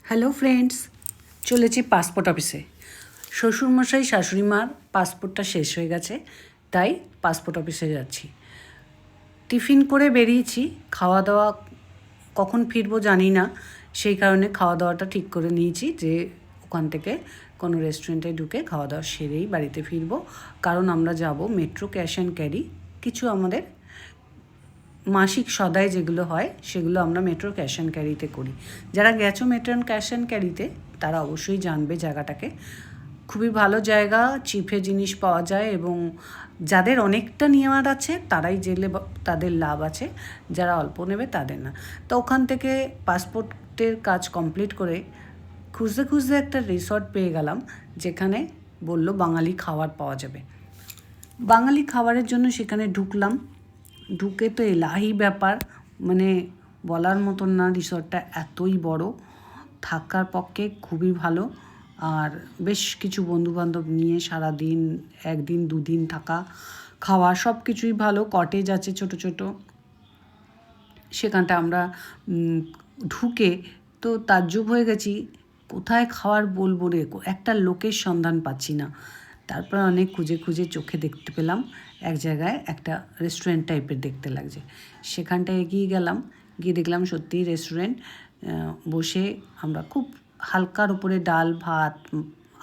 Hello friends, চলেছি passport অফিসে। শ্বশুরমশাই শাশুড়ি মার পাসপোর্টটা শেষ হয়ে গেছে, তাই পাসপোর্ট অফিসে যাচ্ছি। টিফিন করে বেরিয়েছি, খাওয়া দাওয়া কখন ফিরবো জানি না, সেই কারণে খাওয়া দাওয়াটা ঠিক করে নিয়েছি যে ওখান থেকে কোনো রেস্টুরেন্টে ঢুকে খাওয়া দাওয়া সেরেই বাড়িতে ফিরবো। কারণ আমরা যাব মেট্রো ক্যাশ অ্যান্ড ক্যারি, কিছু আমাদের মাসিক সদাই যেগুলো হয় সেগুলো আমরা মেট্রো ক্যাশ অ্যান্ড ক্যারিতে করি। যারা গেছো মেট্রো ক্যাশ অ্যান্ড ক্যারিতে তারা অবশ্যই জানবে জায়গাটাকে। খুবই ভালো জায়গা, চিপে জিনিস পাওয়া যায় এবং যাদের অনেকটা নেওয়ার আছে তারাই জেলে তাদের লাভ আছে, যারা অল্প নেবে তাদের না। তো ওখান থেকে পাসপোর্টের কাজ কমপ্লিট করে খুঁজতে খুঁজতে একটা রিসর্ট পেয়ে গেলাম, যেখানে বলল বাঙালি খাবার পাওয়া যাবে। বাঙালি খাবারের জন্য সেখানে ঢুকলাম। ঢুকে তো এলাহি ব্যাপার, মানে বলার মতন না। রিসর্টটা এতই বড়, থাকার পক্ষে খুবই ভালো। আর বেশ কিছু বন্ধুবান্ধব নিয়ে সারাদিন, একদিন দুদিন থাকা খাওয়া সব কিছুই ভালো। কটেজ আছে ছোট ছোট, সেখানটা আমরা ঢুকে তো তাজ্জব হয়ে গেছি, কোথায় খাওয়ার বলবো রে, একটা লোকের সন্ধান পাচ্ছি না। তারপর অনেক খুঁজে খুঁজে চোখে দেখতে পেলাম এক জায়গায় একটা রেস্টুরেন্ট টাইপের দেখতে লাগছে। সেখানটায় এগিয়ে গেলাম, গিয়ে দেখলাম সত্যিই রেস্টুরেন্ট। বসে আমরা খুব হালকার উপরে ডাল ভাত,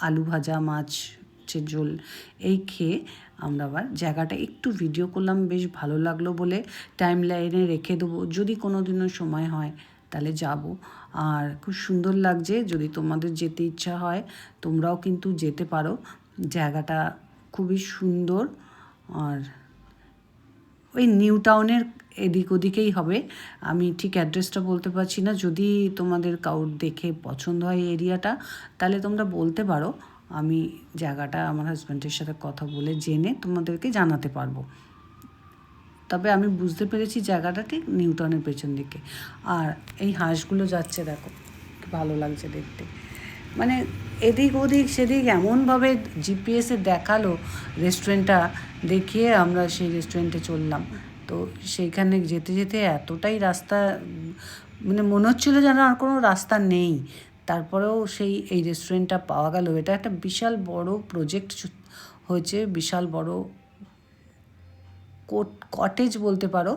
আলু ভাজা, মাছের ঝোল এই খেয়ে আমরা আবার জায়গাটা একটু ভিডিও করলাম। বেশ ভালো লাগলো বলে টাইম লাইনে রেখে দেবো, যদি কোনো দিনও সময় হয় তাহলে যাব। আর খুব সুন্দর লাগছে, যদি তোমাদের যেতে ইচ্ছা হয় তোমরাও কিন্তু যেতে পারো। জায়গাটা খুবই সুন্দর। আর ওই নিউ টাউনের এদিক ওদিকেই হবে, আমি ঠিক অ্যাড্রেসটা বলতে পারছি না। যদি তোমাদের কাউর দেখে পছন্দ হয় এরিয়াটা, তাহলে তোমরা বলতে পারো, আমি জায়গাটা আমার হাজব্যান্ডের সাথে কথা বলে জেনে তোমাদেরকে জানাতে পারবো। তবে আমি বুঝতে পেরেছি জায়গাটা ঠিক নিউ টাউনের পেছন দিকে। আর এই হাঁসগুলো যাচ্ছে, দেখো কি ভালো লাগছে দেখতে। মানে এদিক ওদিক সেদিক এমনভাবে জিপিএসে দেখালো রেস্টুরেন্টটা, দেখিয়ে আমরা সেই রেস্টুরেন্টে চললাম। তো সেইখানে যেতে যেতে এতটাই রাস্তা, মানে মনে হচ্ছিলো যেন আর কোনো রাস্তা নেই। তারপরেও এই রেস্টুরেন্টটা পাওয়া গেল। এটা একটা বিশাল বড় প্রজেক্ট হয়েছে, বিশাল বড় কটেজ বলতে পারো।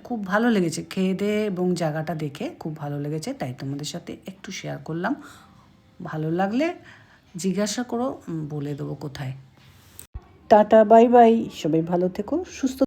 খুব ভালো লেগেছে খেয়ে দিয়ে এবং জায়গাটা দেখে খুব ভালো লেগেছে, তাই তোমাদের সাথে একটু শেয়ার করলাম। ভালো লাগলে জিজ্ঞাসা করো, বলে দেবো কোথায়। টাটা, বাই বাই, সবাই ভালো থেকো, সুস্থ